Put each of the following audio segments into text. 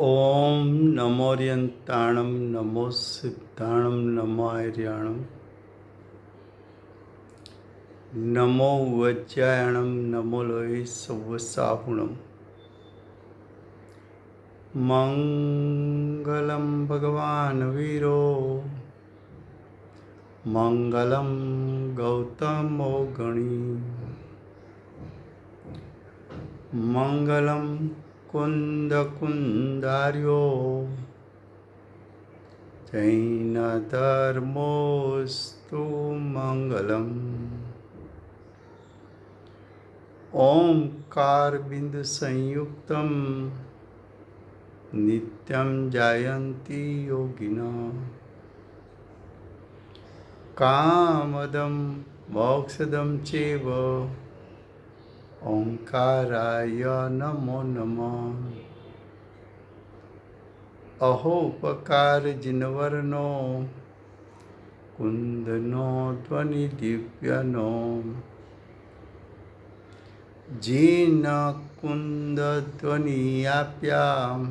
ओम नमोरियंताणम नमो सिद्धाणम नमो आर्याणम नमो वज्रायणम नमो लोहि सवसाहुणम मंगलम भगवान वीरो मंगलम गौतमो गणी मंगलम कुंद कुंदार्यो जैन धर्मोस्तु मंगलम ओंकार बिंदु संयुक्तम नित्यं जायन्ति योगिना कामदं मोक्षदं चैव ओंकाराय नमो नमः अहोपकार जिनवर्नो कुंदनो ध्वनि दिव्यनो जीन कुंद ध्वनियाप्याम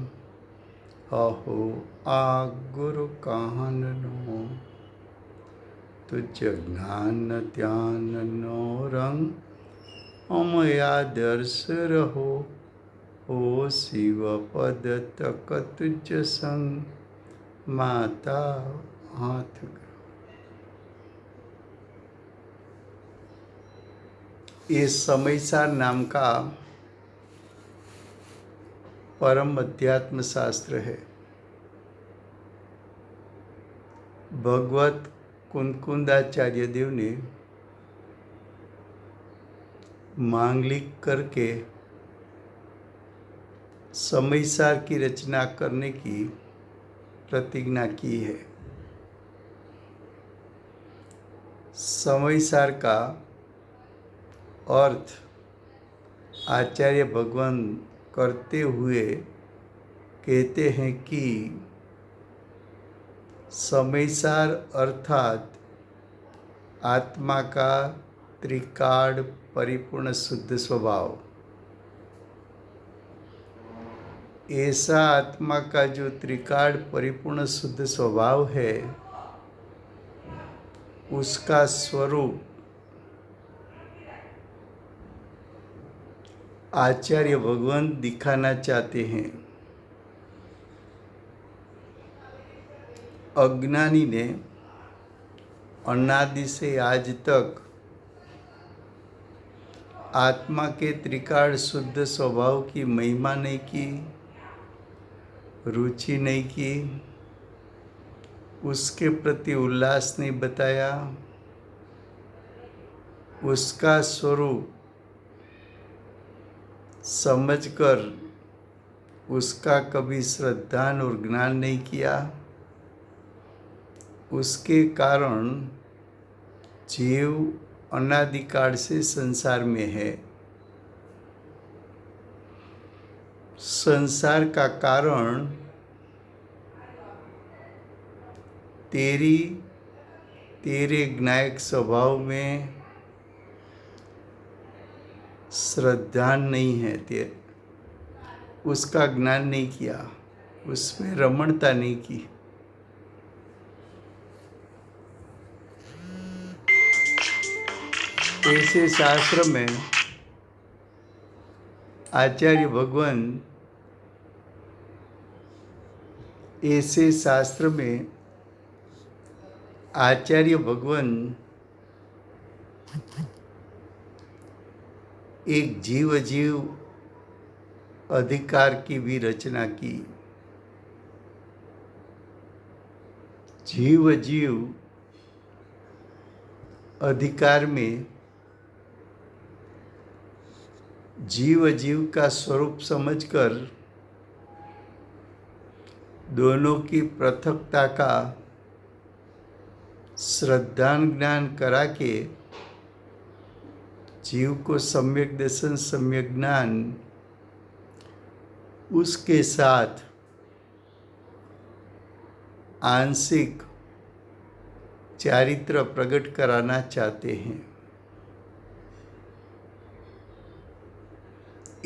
अहो आ गुरु कहनो तुझ ज्ञान ध्यान नो रंग अमया दर्श रहो ओ शिव पद तक तुझ संग माता हाथ करो। ये समयसार नाम का परम अध्यात्म शास्त्र है। भगवत कुंकुंदाचार्य देव ने मांगलिक करके समयसार की रचना करने की प्रतिज्ञा की है। समयसार का अर्थ आचार्य भगवान करते हुए कहते हैं कि समयसार अर्थात आत्मा का त्रिकाल परिपूर्ण शुद्ध स्वभाव। ऐसा आत्मा का जो त्रिकाल परिपूर्ण शुद्ध स्वभाव है, उसका स्वरूप आचार्य भगवान दिखाना चाहते हैं। अज्ञानी ने अनादि से आज तक आत्मा के त्रिकाल शुद्ध स्वभाव की महिमा नहीं की, रुचि नहीं की, उसके प्रति उल्लास नहीं बताया, उसका स्वरूप समझकर उसका कभी श्रद्धा और ज्ञान नहीं किया। उसके कारण जीव अनादिकाल से संसार में है। संसार का कारण तेरे ज्ञायक स्वभाव में श्रद्धा नहीं है, उसका ज्ञान नहीं किया, उसमें रमणता नहीं की। ऐसे शास्त्र में आचार्य भगवान एक जीव अधिकार की भी रचना की। जीव अधिकार में जीव का स्वरूप समझकर दोनों की पृथकता का श्रद्धा ज्ञान करा के जीव को सम्यक दर्शन सम्यक ज्ञान उसके साथ आंशिक चारित्र प्रकट कराना चाहते हैं।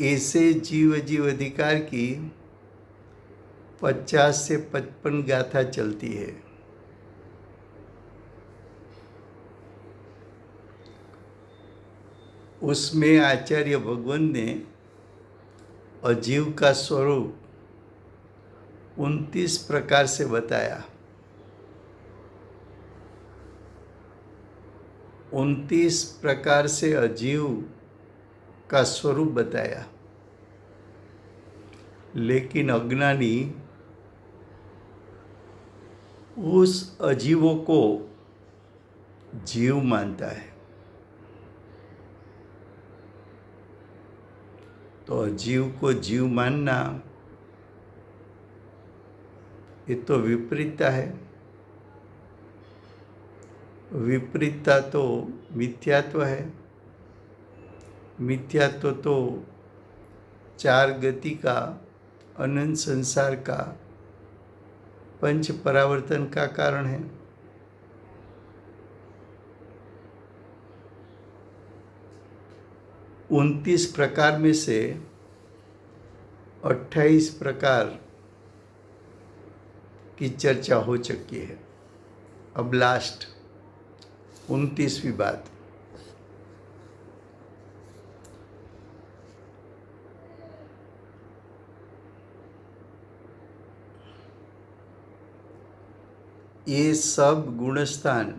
ऐसे जीव अधिकार की 50 से 55 गाथा चलती है। उसमें आचार्य भगवान ने अजीव का स्वरूप 29 प्रकार से बताया। 29 प्रकार से अजीव का स्वरूप बताया, लेकिन अज्ञानी उस अजीवों को जीव मानता है। तो अजीव को जीव मानना ये तो विपरीतता है। विपरीतता तो मिथ्यात्व है। मिथ्यात्व तो चार गति का, अनंत संसार का, पंच परावर्तन का कारण है। उनतीस प्रकार में से 28 प्रकार की चर्चा हो चुकी है। अब लास्ट 29वीं बात। ये सब गुणस्थान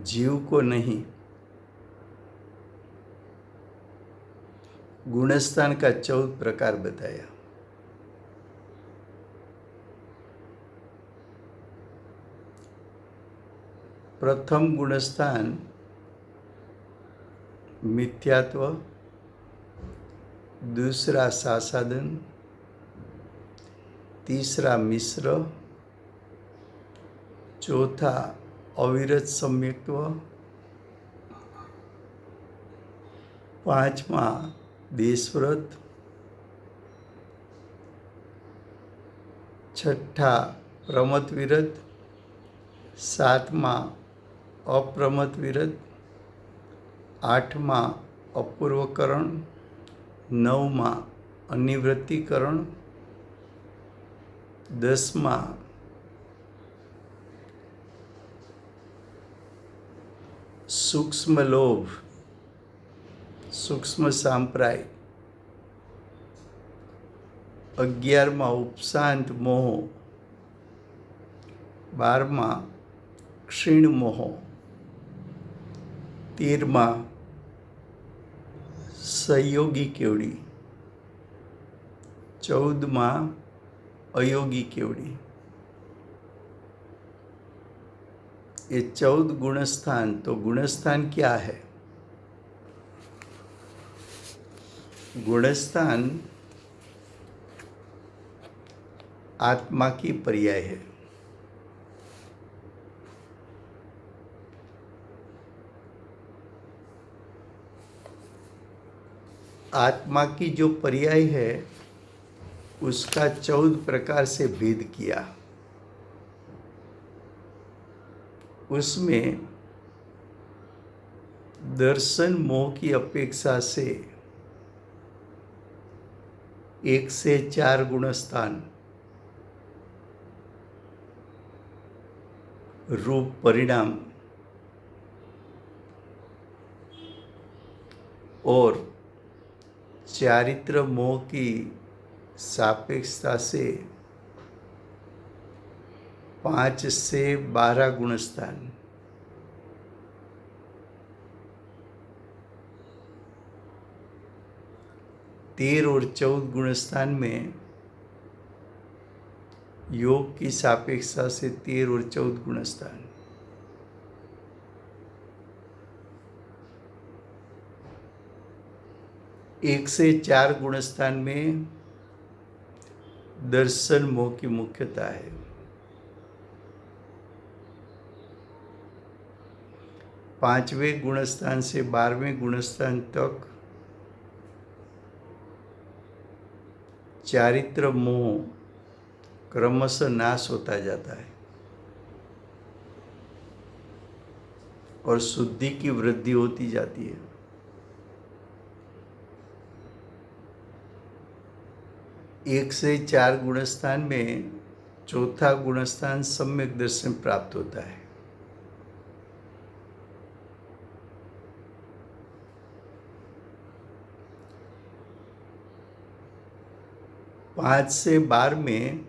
जीव को नहीं, गुणस्थान का 14 प्रकार बताया। प्रथम गुणस्थान मिथ्यात्व, दूसरा सासादन, तीसरा मिश्र, चौथा अविरत सम्यक्त्व, पांचवा देशव्रत, छठा प्रमत विरत, सातमा अप्रमत विरत, आठमा अपूर्वकरण, नवमा अनिवृत्तिकरण, 10मा सूक्ष्म लोभ, सूक्ष्म सांप्राय, 11मा उपशांत मोह, 12मा क्षीण मोह, 13मा संयोगी केवड़ी, 14मा अयोगी केवड़ी। ये 14 गुणस्थान। तो गुणस्थान क्या है? गुणस्थान आत्मा की पर्याय है। आत्मा की जो पर्याय है उसका 14 प्रकार से भेद किया। उसमें दर्शन मोह की अपेक्षा से 1 से 4 गुणस्थान, रूप परिणाम और चारित्र मोह की सापेक्षता से 5 से 12 गुणस्थान। तेरह और 14 गुणस्थान में योग की सापेक्षता से 13 और 14 गुणस्थान। एक से 4 गुणस्थान में दर्शन मोह की मुख्यता है। पांचवें गुणस्थान से 12वें गुणस्थान तक चारित्र मोह क्रमशः नाश होता जाता है और शुद्धि की वृद्धि होती जाती है। 1 से 4 गुणस्थान में चौथा गुणस्थान सम्यक दर्शन प्राप्त होता है। 5 से 12 में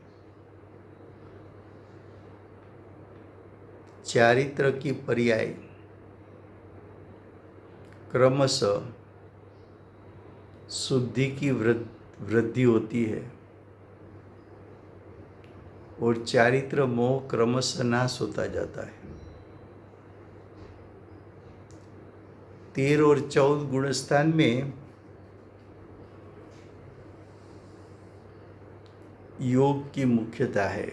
चारित्र की पर्याय क्रमशः शुद्धि की वृद्धि होती है और चारित्र मोह क्रमशः नाश होता जाता है। 13 और 14 गुणस्थान में योग की मुख्यता है।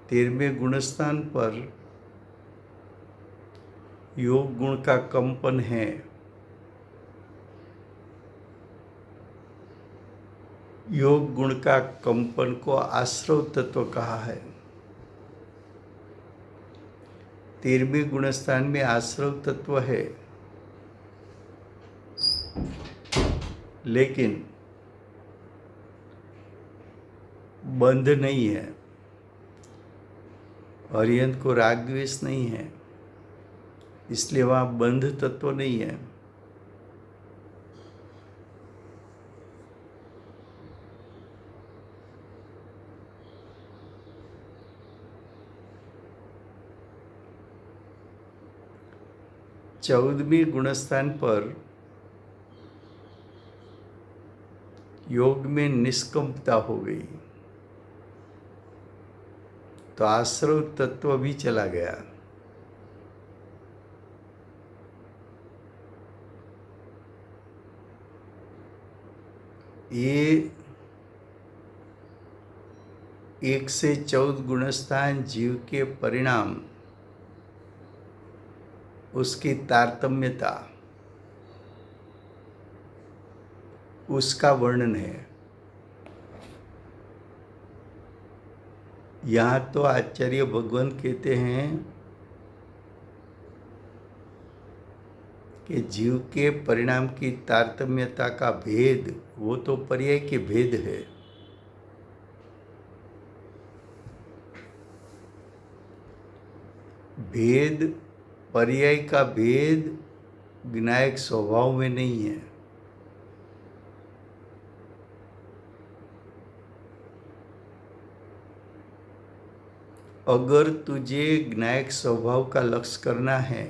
13वें गुणस्थान पर योग गुण का कंपन है। योग गुण का कंपन को आश्रव तत्व कहा है। 13वें गुणस्थान में आश्रव तत्व है, लेकिन बंध नहीं है। अरिहंत को राग द्वेष नहीं है, इसलिए वहाँ बंध तत्व नहीं है। चौदहवें गुणस्थान पर योग में निष्कंपता हो गई, तो आश्रव तत्व भी चला गया। ये 1 से 14 गुणस्थान जीव के परिणाम, उसकी तारतम्यता, उसका वर्णन है। यहाँ तो आचार्य भगवंत कहते हैं कि जीव के परिणाम की तारतम्यता का भेद, वो तो पर्याय के भेद है। भेद, पर्याय का भेद विनायक स्वभाव में नहीं है। अगर तुझे ज्ञायक स्वभाव का लक्ष्य करना है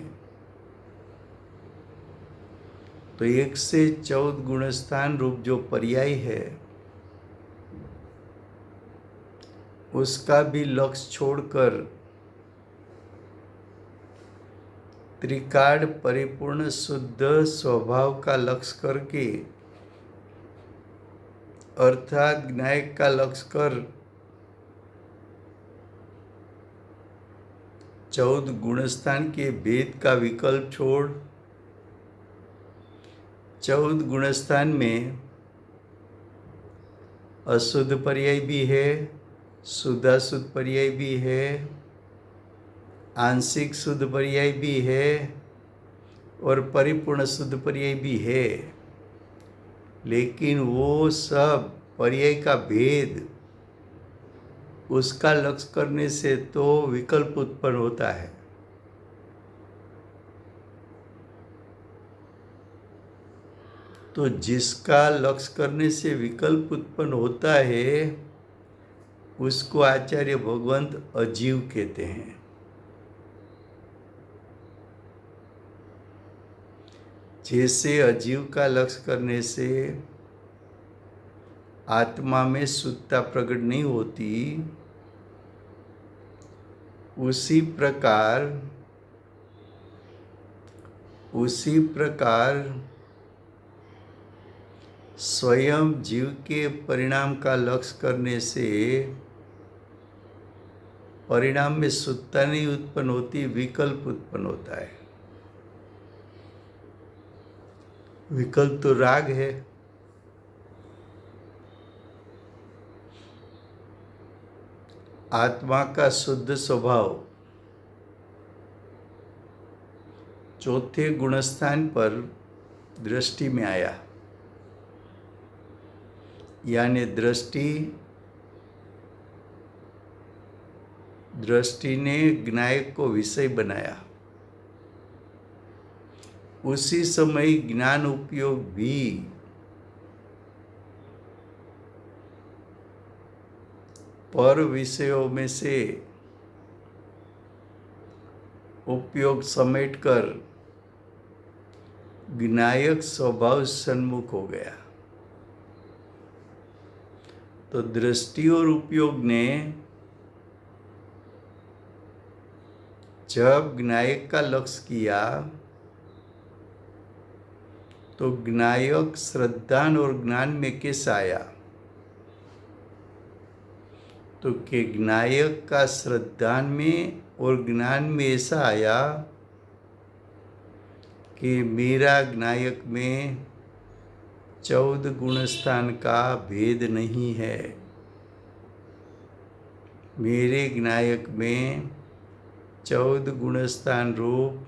तो 1 से 14 गुणस्थान रूप जो पर्याय है उसका भी लक्ष्य छोड़कर त्रिकाल परिपूर्ण शुद्ध स्वभाव का लक्ष्य करके, अर्थात ज्ञायक का लक्ष्य कर 14 गुणस्थान के भेद का विकल्प छोड़ 14 गुणस्थान में अशुद्ध पर्याय भी है, शुद्धाशुद्ध पर्याय भी है, आंशिक शुद्ध पर्याय भी है और परिपूर्ण शुद्ध पर्याय भी है, लेकिन वो सब पर्याय का भेद, उसका लक्ष्य करने से तो विकल्प उत्पन्न होता है। तो जिसका लक्ष्य करने से विकल्प उत्पन्न होता है उसको आचार्य भगवंत अजीव कहते हैं। जैसे अजीव का लक्ष्य करने से आत्मा में शुद्धता प्रकट नहीं होती, उसी प्रकार स्वयं जीव के परिणाम का लक्ष्य करने से परिणाम में शुद्धता नहीं उत्पन्न होती, विकल्प उत्पन्न होता है। विकल्प तो राग है। आत्मा का शुद्ध स्वभाव चौथे गुणस्थान पर दृष्टि में आया। यानी दृष्टि ने ज्ञायक को विषय बनाया, उसी समय ज्ञान उपयोग भी पर विषयों में से उपयोग समेटकर ज्ञायक स्वभाव सन्मुख हो गया। तो दृष्टि और उपयोग ने जब ज्ञायक का लक्ष्य किया तो ज्ञायक श्रद्धान और ज्ञान में कैसा आया? तो कि ज्ञायक का श्रद्धान में और ज्ञान में ऐसा आया कि मेरा ज्ञायक में 14 गुणस्थान का भेद नहीं है। मेरे ज्ञायक में 14 गुणस्थान रूप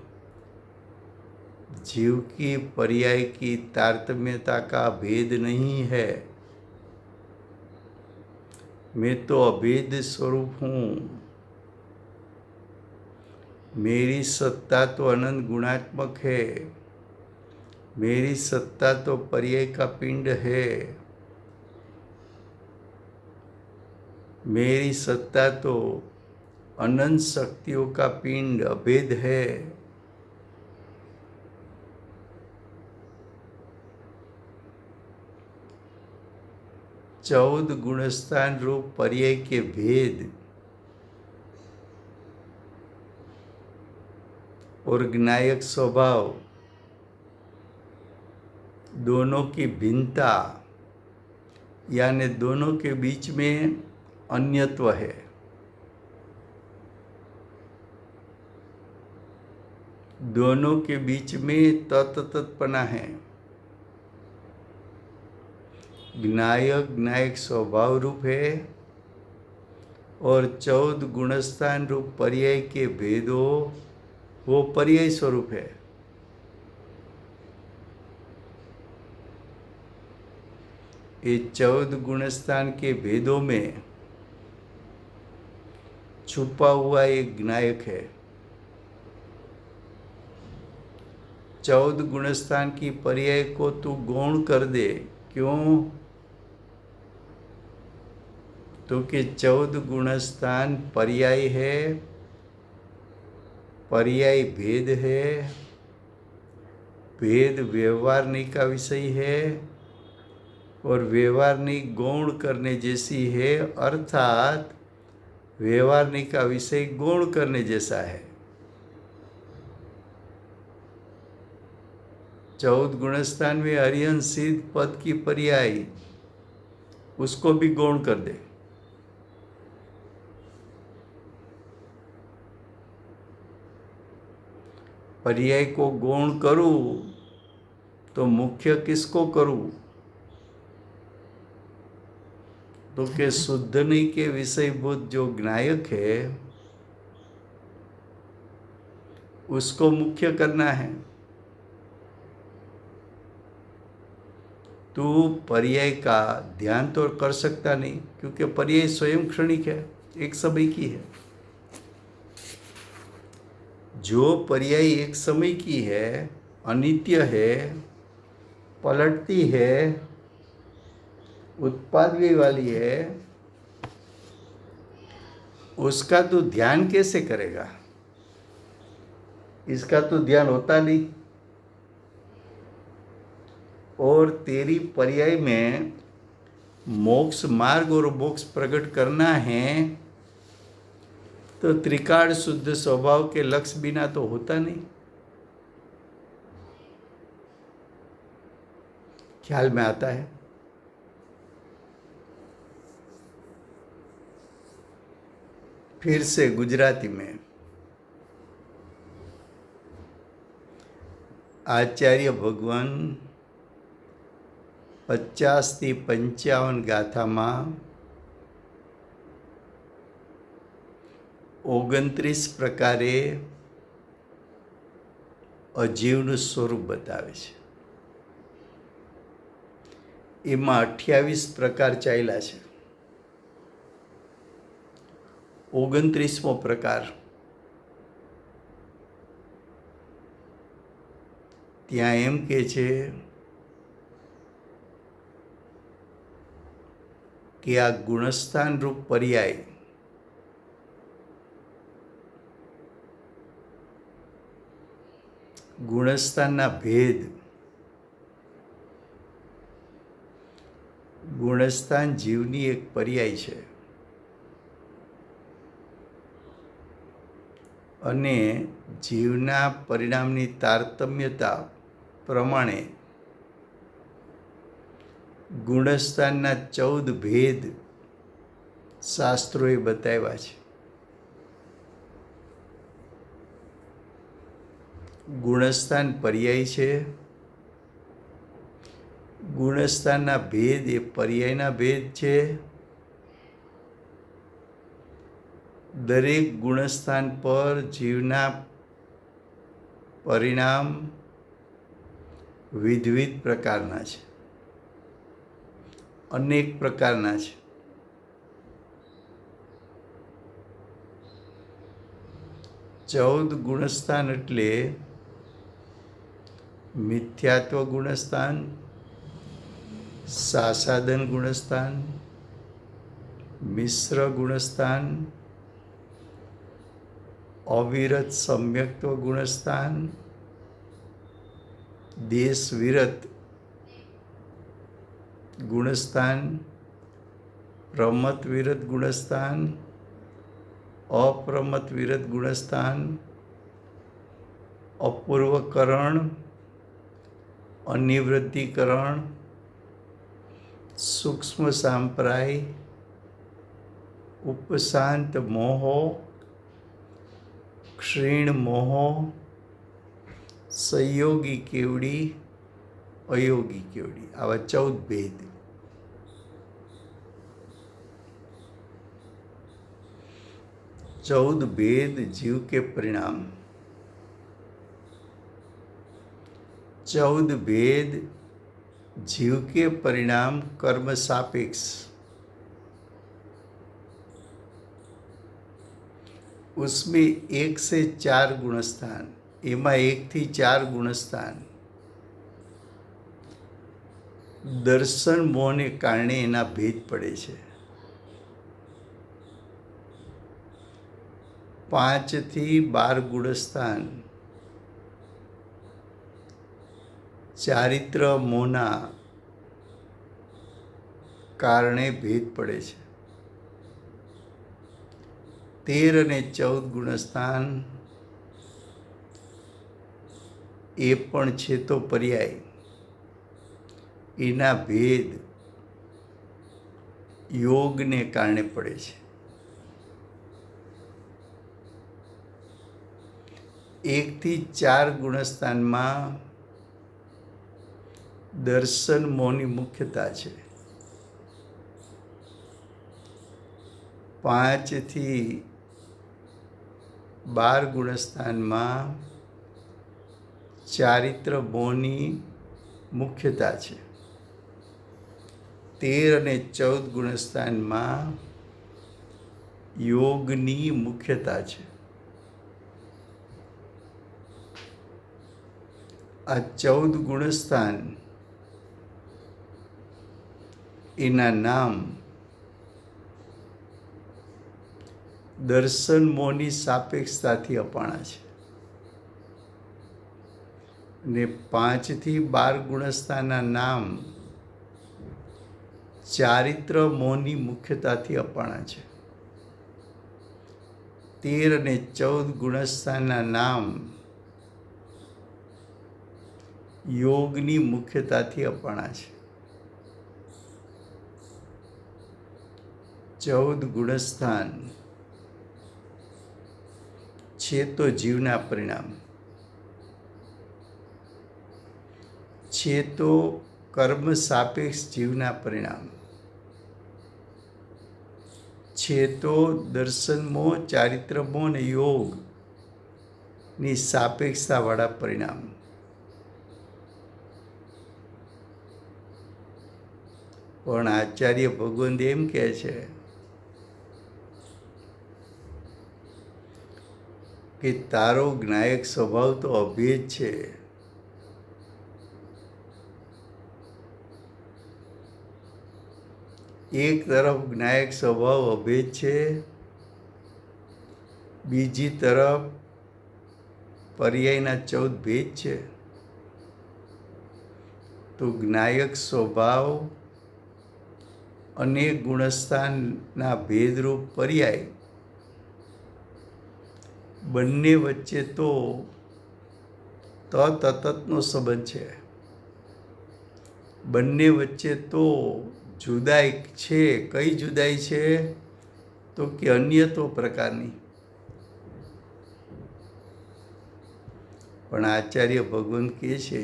जीव की पर्याय की तारतम्यता का भेद नहीं है। मैं तो अभेद स्वरूप हूँ। मेरी सत्ता तो अनंत गुणात्मक है। मेरी सत्ता तो पर्याय का पिंड है। मेरी सत्ता तो अनंत शक्तियों का पिंड अभेद है। चौदह गुणस्थान रूप पर्याय के भेद और ज्ञायक स्वभाव दोनों की भिन्नता यानी दोनों के बीच में अन्यत्व है। दोनों के बीच में तत्पना है। ज्ञायक स्वभाव रूप है और 14 गुणस्थान रूप पर्याय के भेदों वो पर्याय स्वरूप है। ये 14 गुणस्थान के भेदों में छुपा हुआ एक ज्ञायक है। 14 गुणस्थान की पर्याय को तू गौण कर दे। क्यों? तो कि 14 गुणस्थान पर्याय है, पर्याय भेद है, भेद व्यवहारनिक का विषय है और व्यवहारनिक गौण करने जैसी है, अर्थात व्यवहारनिक का विषय गौण करने जैसा है। 14 गुणस्थान में अरिहंत सिद्ध पद की पर्याय उसको भी गौण कर दे। पर्याय को गौण करूं तो मुख्य किसको करूं? तो के शुद्ध नहीं के विषयभूत जो ज्ञायक है उसको मुख्य करना है। तू पर्याय का ध्यान तो कर सकता नहीं क्योंकि पर्याय स्वयं क्षणिक है, एक समय की है। जो पर्याय एक समय की है, अनित्य है, पलटती है, उत्पादवी वाली है, उसका तो ध्यान कैसे करेगा? इसका तो ध्यान होता नहीं। और तेरी पर्याय में मोक्ष मार्ग और मोक्ष प्रकट करना है तो त्रिकाल शुद्ध स्वभाव के लक्ष्य बिना तो होता नहीं। ख्याल में आता है? फिर से गुजराती में आचार्य भगवान 50 થી 55 ગાથામાં 29 પ્રકારે અજીવનું સ્વરૂપ બતાવે છે। એમાં 28 પ્રકાર ચાલ્યા છે. 29મો પ્રકાર ત્યાં એમ કે છે કે આ ગુણસ્થાન રૂપ પર્યાય ગુણસ્થાનના ભેદ ગુણસ્થાન જીવની એક પર્યાય છે અને જીવના પરિણામની તારતમ્યતા પ્રમાણે ગુણસ્થાનના 14 ભેદ શાસ્ત્રોએ બતાવ્યા છે. ગુણસ્થાન પર્યાય છે. ગુણસ્થાનના ભેદ એ પર્યાયના ભેદ છે. દરેક ગુણસ્થાન પર જીવના પરિણામ વિવિધ પ્રકારના છે, અનેક પ્રકારના છે. ચૌદ ગુણસ્થાન એટલે મિથ્યાત્વ ગુણસ્થાન, સાસાદન ગુણસ્થાન, મિશ્ર ગુણસ્થાન, અવિરત સમ્યક્ત્વ ગુણસ્થાન, દેશ વિરત ગુણસ્થાન, પ્રમત વિરત ગુણસ્થાન, અપ્રમત વિરત ગુણસ્થાન, અપૂર્વકરણ, અનિવૃત્તિકરણ, સૂક્ષ્મ સાંપ્રાય, ઉપશાંત મોહો, ક્ષીણ મોહો, સંયોગી કેવડી, અયોગી કેવડી, આવા 14 ભેદ. चौद भेद जीव के परिणाम. 14 भेद जीव के परिणाम कर्म सापेक्ष. उसमें 1 से 4 गुणस्थान, एमा 1 થી 4 गुणस्थान दर्शन मोहने कारणे एना भेद पड़े छे. 5 થી 12 ગુણસ્થાન ચારિત્ર મોહના કારણે ભેદ પડે છે. 13 અને 14 ગુણસ્થાન એ પણ છે તો પર્યાય, એના ભેદ યોગને કારણે પડે છે. 1 થી 4 ગુણસ્થાનમાં દર્શન મોહની મુખ્યતા છે. 5 થી 12 ગુણસ્થાનમાં ચારિત્ર મોહની મુખ્યતા છે. 13 અને 14 ગુણસ્થાનમાં યોગની મુખ્યતા છે. આ 14 ગુણસ્થાન એના નામ દર્શન મોહની સાપેક્ષતાથી અપાણા છે ને 5 થી 12 ગુણસ્થાનના નામ ચારિત્ર મોહની મુખ્યતાથી અપાણા છે. 13 અને 14 ગુણસ્થાનના નામ યોગની મુખ્યતાથી અપાણા છે. 14 ગુણસ્થાન છે તો જીવના પરિણામ, છે તો કર્મ સાપેક્ષ જીવના પરિણામ, છે તો દર્શન મોહ, ચારિત્ર મોહ અને યોગની સાપેક્ષતાવાળા પરિણામ. પણ આચાર્ય ભગવંત એમ કહે છે કે તારો જ્ઞાયક સ્વભાવ તો અભેદ છે. એક તરફ જ્ઞાયક સ્વભાવ અભેદ છે, બીજી તરફ પર્યાયના 14 ભેદ છે. તો જ્ઞાયક સ્વભાવ અને ગુણસ્થાનના ભેદરૂપ પર્યાય બંને વચ્ચે તો તતતનો સંબંધ છે. બંને વચ્ચે તો જુદાઈ છે. કઈ જુદાઈ છે? તો કે અન્યત્વ પ્રકારની. પણ આચાર્ય ભગવંત કહે છે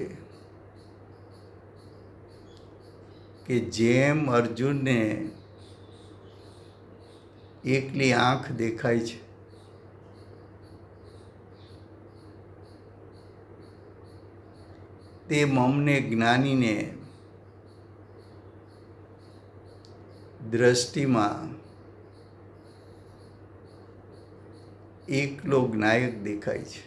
કે જેમ અર્જુનને એકલી આંખ દેખાય છે, તેમ અમને જ્ઞાનીને દ્રષ્ટિમાં એકલો જ્ઞાયક દેખાય છે.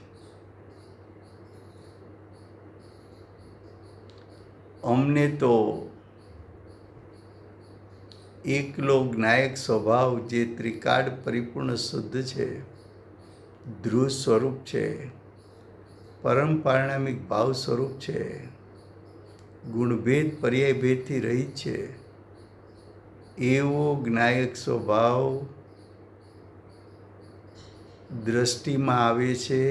અમને તો એકલો જ્ઞાયક સ્વભાવ જે ત્રિકાળ પરિપૂર્ણ શુદ્ધ છે, ધ્રુવ સ્વરૂપ છે, પરમ પારણામિક ભાવ સ્વરૂપ છે, ગુણભેદ પર્યાય ભેદથી રહિત છે, એવો જ્ઞાયક સ્વભાવ દ્રષ્ટિમાં આવે છે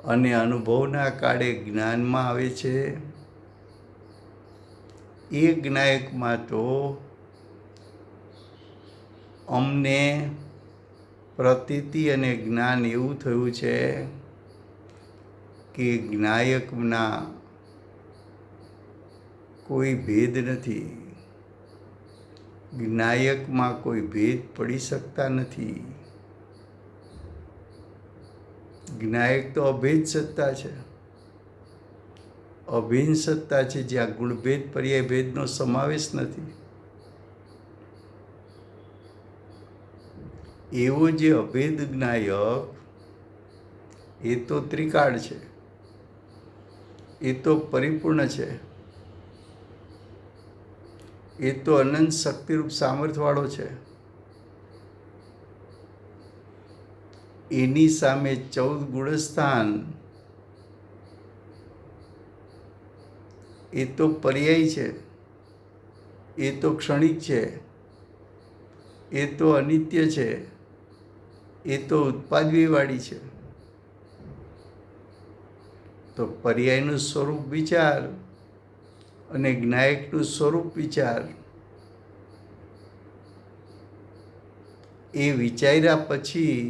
અને અનુભવના કાળે જ્ઞાનમાં આવે છે. એ જ્ઞાયકમાં તો અમને પ્રતીતિ અને જ્ઞાન એવું થયું છે કે જ્ઞાયકના કોઈ ભેદ નથી. જ્ઞાયકમાં કોઈ ભેદ પડી શકતા નથી. જ્ઞાયક તો અભેદ સત્તા છે, અભિન્ન સત્તા છે, જ્યાં ગુણભેદ પર્યાય ભેદનો સમાવેશ નથી. એવો જે અભેદ જ્ઞાયક એ તો ત્રિકાળ છે, એ તો પરિપૂર્ણ છે, એ તો અનંત શક્તિરૂપ સામર્થ્યવાળો છે. એની સામે 14 ગુણસ્થાન એ તો પર્યાય છે, એ તો ક્ષણિક છે, એ તો અનિત્ય છે, એ તો ઉત્પાદવીવાળી છે. તો પર્યાયનું સ્વરૂપ વિચાર અને જ્ઞાયકનું સ્વરૂપ વિચાર, એ વિચાર્યા પછી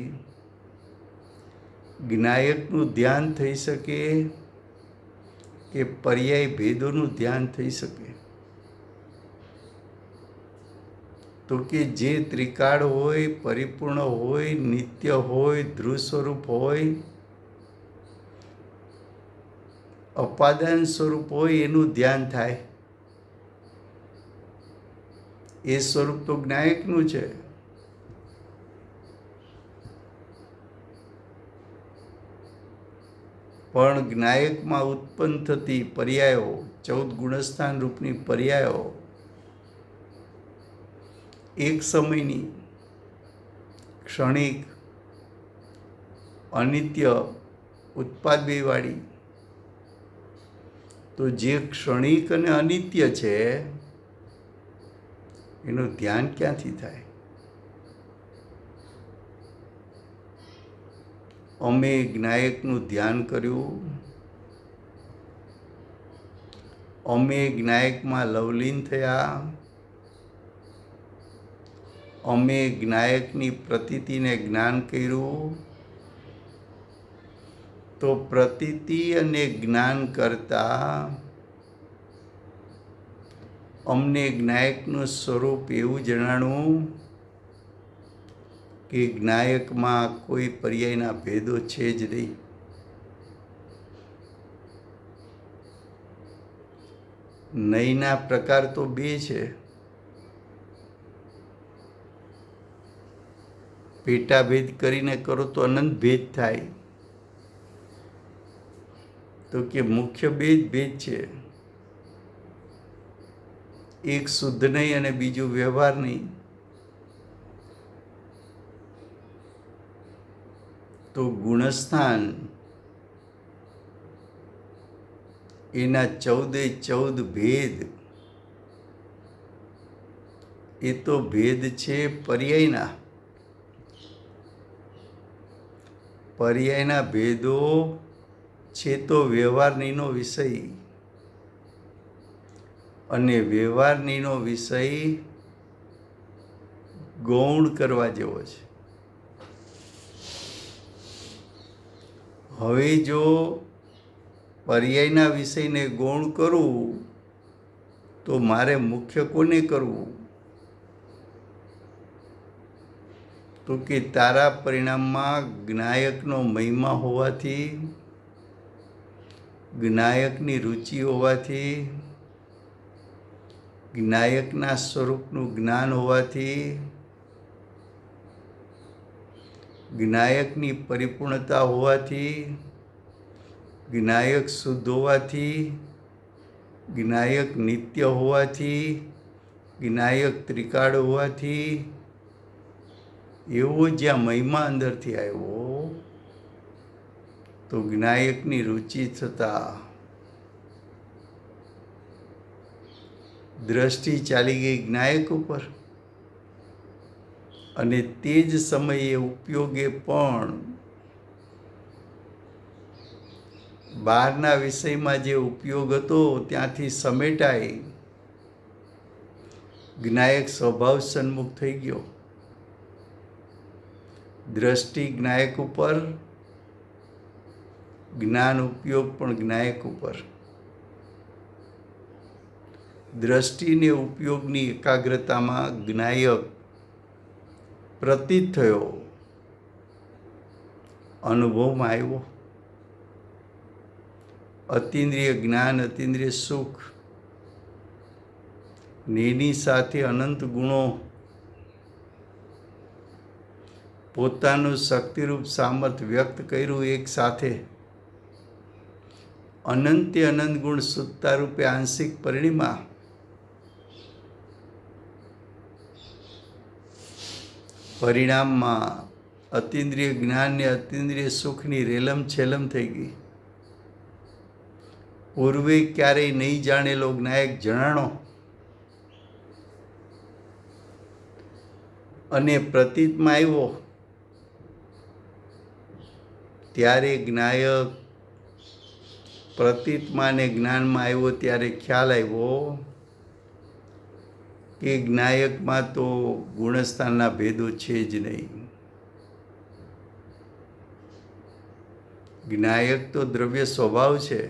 જ્ઞાયકનું ધ્યાન થઈ શકે કે પર્યાય ભેદોનું ધ્યાન થઈ શકે. તો કે જે ત્રિકાળ હોય, પરિપૂર્ણ હોય, નિત્ય હોય, ધ્રુવ સ્વરૂપ હોય, અપાદાન સ્વરૂપ હોય, એનું ધ્યાન થાય. એ સ્વરૂપ તો જ્ઞાયકનું છે. પણ જ્ઞાયકમાં ઉત્પન્ન થતી પર્યાયો, 14 ગુણસ્થાન રૂપની પર્યાયો એક સમયની, ક્ષણિક, અનિત્ય, ઉત્પાદવીવાળી. તો જે ક્ષણિક અને અનિત્ય છે એનું ધ્યાન ક્યાંથી થાય? અમે જ્ઞાયકનું ધ્યાન કર્યું, અમે જ્ઞાયકમાં લવલીન થયા, અમે જ્ઞાયકની પ્રતીતિને જ્ઞાન કર્યું. તો પ્રતીતિ અને જ્ઞાન કરતાં અમને જ્ઞાયકનું સ્વરૂપ એવું જણાણું કે જ્ઞાયકમાં કોઈ પર્યાયના ભેદો છે જ નહીં. નયના પ્રકાર તો બે છે. પેટાભેદ કરીને કરો તો અનંત ભેદ થાય. તો કે મુખ્ય બે જ ભેદ છે, એક શુદ્ધ નહીં અને બીજું વ્યવહાર નહીં. તો ગુણસ્થાન એના 14 ભેદ, એ તો ભેદ છે પર્યાયના. પર્યાયના ભેદો છે તો વ્યવહારનીનો વિષય, અને વ્યવહારનીનો વિષય ગૌણ કરવા જેવો છે. હવે જો પર્યાયના વિષયને ગૌણ કરવું તો મારે મુખ્ય કોને કરવું? તો કે તારા પરિણામમાં જ્ઞાયકનો મહિમા હોવાથી, જ્ઞાયકની રુચિ હોવાથી, જ્ઞાયકના સ્વરૂપનું જ્ઞાન હોવાથી, જ્ઞાયકની પરિપૂર્ણતા હોવાથી, જ્ઞાયક શુદ્ધ હોવાથી, જ્ઞાયક નિત્ય હોવાથી, જ્ઞાયક ત્રિકાળ હોવાથી, એવો જ્યાં મહિમા અંદરથી આવ્યો તો જ્ઞાયકની રુચિ થતા દ્રષ્ટિ ચાલી ગઈ જ્ઞાયક ઉપર, અને તે જ સમયે ઉપયોગે પણ બહારના વિષયમાં જે ઉપયોગ હતો ત્યાંથી સમેટાઈ જ્ઞાયક સ્વભાવ સન્મુખ થઈ ગયો. દ્રષ્ટિ જ્ઞાયક ઉપર, જ્ઞાન ઉપયોગ પણ જ્ઞાયક ઉપર. દ્રષ્ટિને ઉપયોગની એકાગ્રતામાં જ્ઞાયક પ્રતીત થયો, અનુભવમાં આવ્યો. અતિન્દ્રિય જ્ઞાન, અતિન્દ્રિય સુખ, એની સાથે અનંત ગુણો, પોતાનું શક્તિરૂપ સામર્થ્ય વ્યક્ત કર્યું એક સાથે. અનંતે અનંત ગુણ સુત્તા રૂપે આંશિક પરિણીમા. પરિણામમાં અતિન્દ્રિય જ્ઞાન ને અતિન્દ્રિય સુખની રેલમ છેલમ થઈ ગઈ. પૂર્વે ક્યારેય નહીં જાણેલો જ્ઞાયક જણાણો, અને પ્રતીતમાં આવ્યો ત્યારે જ્ઞાયક પ્રતીતમાં ને જ્ઞાનમાં આવ્યો ત્યારે ખ્યાલ આવ્યો કે જ્ઞાયકમાં તો ગુણસ્થાનના ભેદો છે જ નહીં. જ્ઞાયક તો દ્રવ્ય સ્વભાવ છે.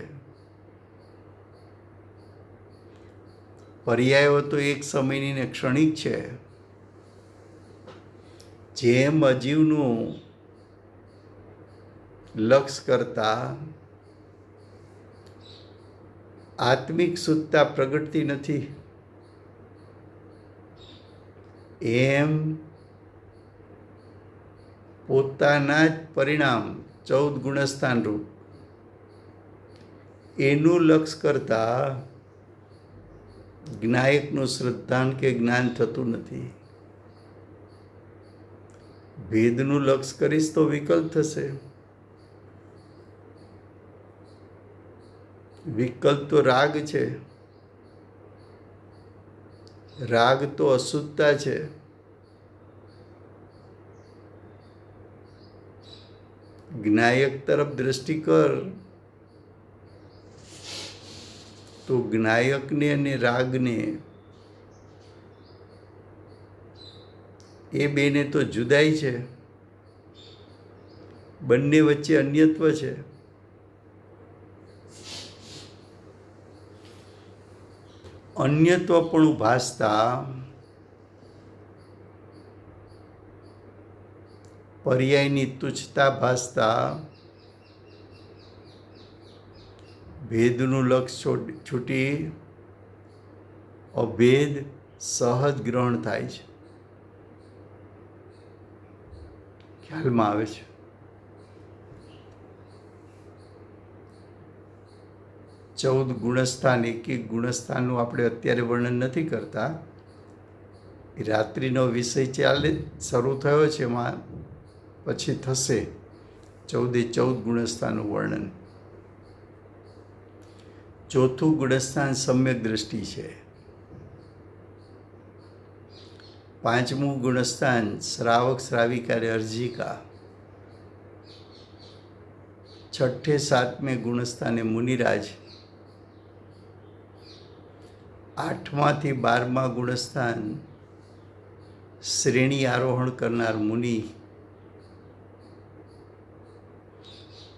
પર્યાયો તો એક સમયની ને ક્ષણિક છે. જેમ અજીવનું લક્ષ કરતા આત્મિક શુદ્ધતા પ્રગટતી નથી, એમ પોતાના જ પરિણામ 14 ગુણસ્થાન રૂપ એનું લક્ષ કરતા જ્ઞાયકનું શ્રદ્ધાન કે જ્ઞાન થતું નથી. ભેદનું લક્ષ કરીશ તો વિકલ્પ થશે. વિકલ્પ તો રાગ છે. રાગ તો અશુદ્ધતા છે. જ્ઞાયક તરફ દ્રષ્ટિ કર તો જ્ઞાયકને અને રાગને, એ બેને તો જુદાઈ છે, બંને વચ્ચે અન્યત્વ છે. અન્યત્વ પણ ભાસતા પર્યાયની તુચ્છતા ભાસતા ભેદનું લક્ષ છૂટી અભેદ સહજ ગ્રહણ થાય છે, ખ્યાલમાં આવે છે. ચૌદ ગુણસ્થાન, એક એક ગુણસ્થાનનું આપણે અત્યારે વર્ણન નથી કરતા. રાત્રિનો વિષય શરૂ થયો છે, એમાં પછી થશે 14 ગુણસ્થાનનું વર્ણન. ચોથું ગુણસ્થાન સમ્યક દ્રષ્ટિ છે. પાંચમું ગુણસ્થાન શ્રાવક શ્રાવિકા અને અર્જિકા. છઠ્ઠે સાતમે ગુણસ્થાને મુનિરાજ. 8માથી 12મા ગુણસ્થાન શ્રેણી આરોહણ કરનાર મુનિ.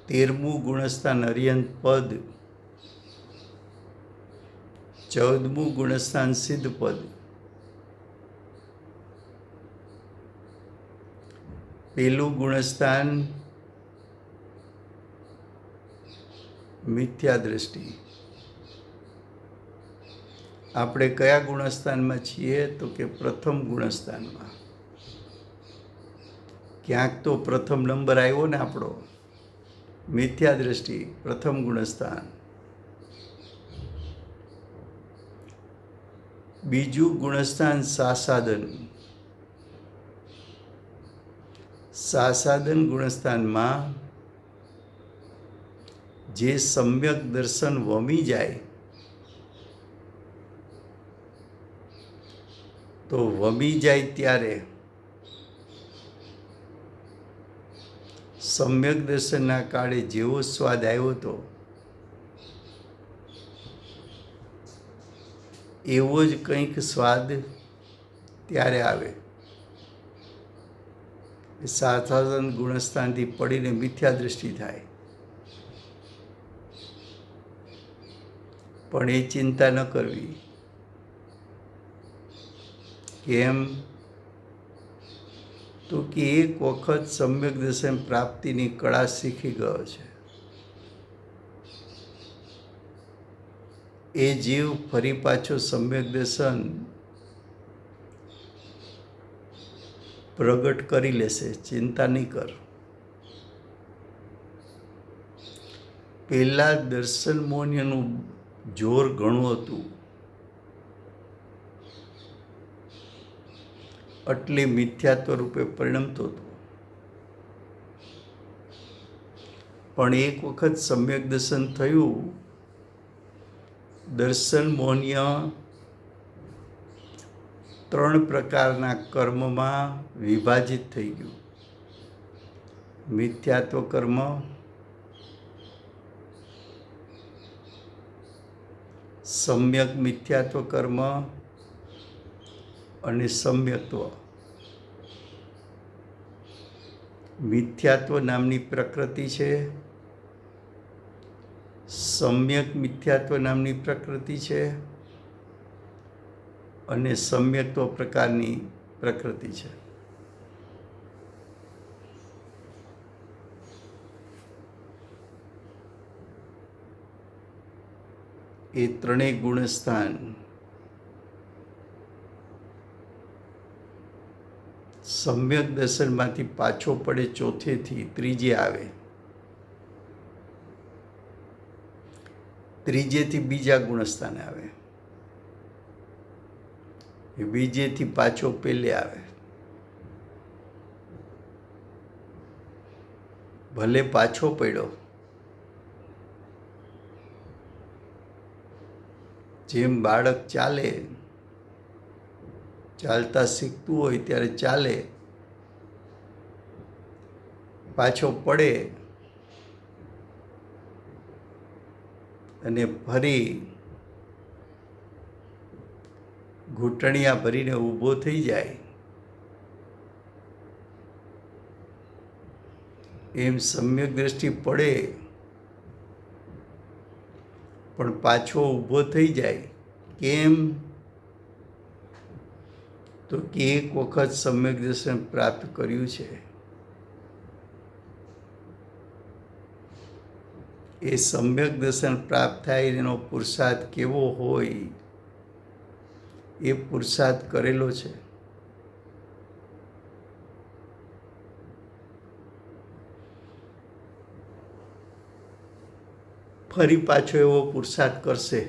13મું ગુણસ્થાન અર્યંત પદ. 14મું ગુણસ્થાન સિદ્ધ પદ. 1લું ગુણસ્થાન મિથ્યા દ્રષ્ટિ. આપણે કયા ગુણસ્થાનમાં છીએ? તો કે પ્રથમ ગુણસ્થાનમાં. ક્યાંક તો પ્રથમ નંબર આવ્યો ને આપણો. મિથ્યા દ્રષ્ટિ પ્રથમ ગુણસ્થાન. બીજું ગુણસ્થાન સાસાદન. સાસાદન ગુણસ્થાનમાં જે સમ્યક દર્શન વમી જાય તો વમી જાય ત્યારે સમ્યક દર્શનના કાળે જેવો સ્વાદ આવ્યો હતો એવો જ કંઈક સ્વાદ ત્યારે આવે. સાસાદન ગુણસ્થાનથી પડીને મિથ્યા દ્રષ્ટિ થાય. પણ એ ચિંતા ન કરવી. કેમ? તો કે એક વખત સમ્યક દર્શન પ્રાપ્તિની કળા શીખી ગયો છે. એ જીવ ફરી પાછો સમ્યક દર્શન પ્રગટ કરી લેશે, ચિંતા નહીં કર. પહેલા દર્શન મોહનનું જોર ઘણું હતું, એટલે મિથ્યાત્વ રૂપે પરિણમતો હતો. પણ એક વખત સમ્યક દર્શન થયું, દર્શન મોહન્ય 3 પ્રકારના કર્મમાં વિભાજિત થઈ ગયું. મિથ્યાત્વ કર્મ, સમ્યક મિથ્યાત્વ કર્મ અને સમ્યક્ત્વ. મિથ્યાત્વ નામની પ્રકૃતિ છે, સમ્યક મિથ્યાત્વ નામની પ્રકૃતિ છે અને સમ્યક્ત્વ પ્રકારની પ્રકૃતિ છે. એ ત્રણેય ગુણસ્થાન સમ્યક દર્શનમાંથી પાછો પડે ચોથેથી ત્રીજે આવે. ત્રીજેથી બીજા ગુણસ્થાને આવે. એ બીજેથી પાછો પેલે આવે. ભલે પાછો પડ્યો, જેમ બાળક ચાલે, ચાલતા શીખતું હોય ત્યારે ચાલે, પાછો પડે અને ફરી ઘૂંટણિયા ભરીને ઊભો થઈ જાય, એમ સમ્યક દ્રષ્ટિ પડે પણ પાછો ઊભો થઈ જાય. કેમ? તો કે એક વખત સમ્યક દર્શન પ્રાપ્ત કર્યું છે. એ સમ્યક દર્શન પ્રાપ્ત થાય એનો પુરુષાર્થ કેવો હોય એ પુરુષાર્થ કરેલો છે. ફરી પાછો એવો પુરુષાર્થ કરશે.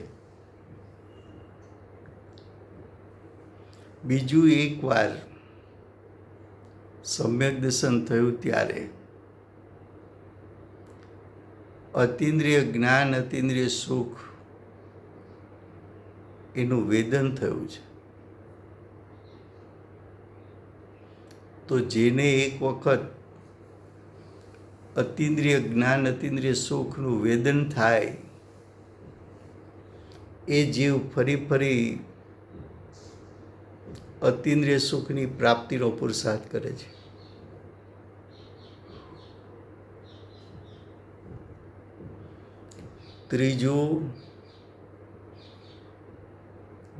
બીજું, એકવાર સમ્યક દર્શન થયું ત્યારે અતિન્દ્રિય જ્ઞાન, અતિન્દ્રિય સુખ એનું વેદન થયું છે. તો જેને એક વખત અતિન્દ્રિય જ્ઞાન, અતિન્દ્રિય સુખનું વેદન થાય, એ જીવ ફરી ફરી અતિન્દ્રિય સુખની પ્રાપ્તિનો પુરુષાર્થ કરે છે. ત્રીજું,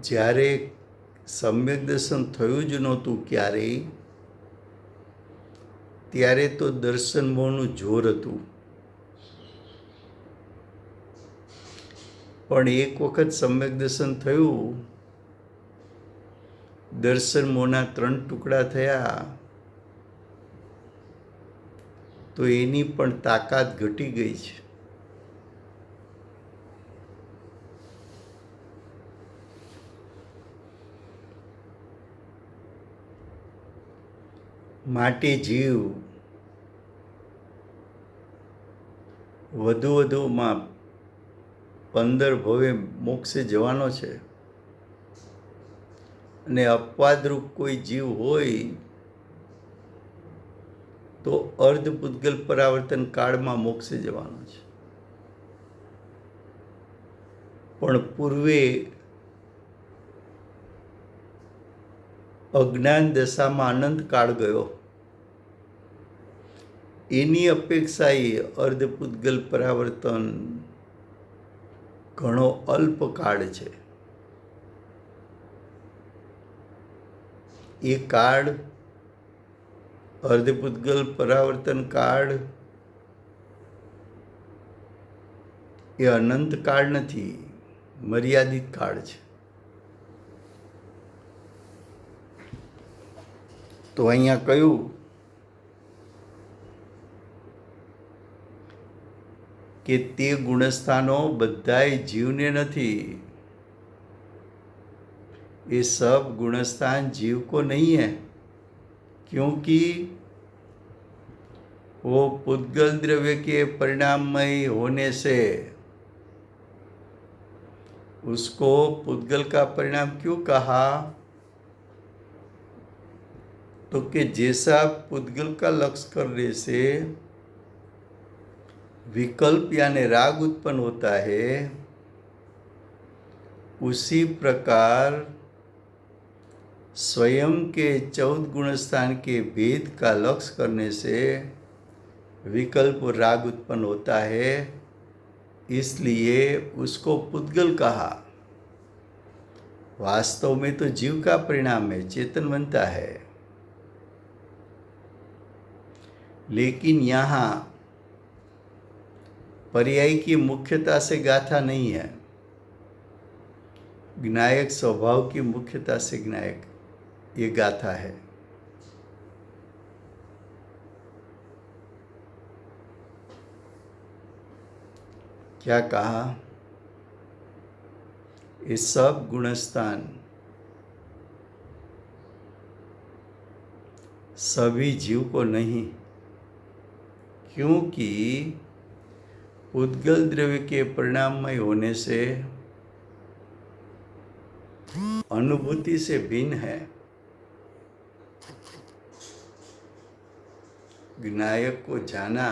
જ્યારે સમ્યક દર્શન થયું જ નહોતું ક્યારેય, ત્યારે તો દર્શન મોહનું જોર હતું. પણ એક વખત સમ્યક દર્શન થયું, દર્શન મોહના 3 ટુકડા થયા, તો એની પણ તાકાત ઘટી ગઈ છે. માટે જીવ વધુમાં 15 ભવે મોક્ષે જવાનો છે. અને અપવાદરૂપ કોઈ જીવ હોય તો અર્ધ પૂતગલ પરાવર્તન કાળમાં મોક્ષે જવાનો છે. પણ પૂર્વે અજ્ઞાન દશામાં અનંત કાળ ગયો, એની અપેક્ષાએ અર્ધ પૂતગલ પરાવર્તન ઘણો અલ્પ કાળ છે. એ કાળ, અર્ધપૂતગલ પરાવર્તન કાળ, એ અનંત કાળ નથી, મર્યાદિત કાળ છે. તો અહીંયા કહ્યું કે તે ગુણસ્થાનો બધાય જીવને નથી. ये सब गुणस्थान जीव को नहीं है, क्योंकि वो पुद्गल द्रव्य के परिणाममय होने से उसको पुद्गल का परिणाम क्यों कहा? तो कि जैसा पुद्गल का लक्ष्य करने से विकल्प यानी राग उत्पन्न होता है, उसी प्रकार स्वयं के 14 गुणस्थान के भेद का लक्ष्य करने से विकल्प और राग उत्पन्न होता है, इसलिए उसको पुद्गल कहा. वास्तव में तो जीव का परिणाम है, चेतन बनता है. लेकिन यहाँ पर्याय की मुख्यता से गाथा नहीं है, ज्ञायक स्वभाव की मुख्यता से ज्ञायक ये गाथा है. क्या कहा? ये सब गुणस्थान सभी जीव को नहीं, क्योंकि पुद्गल द्रव्य के परिणाममय होने से अनुभूति से भिन्न है. ज्ञायक को जाना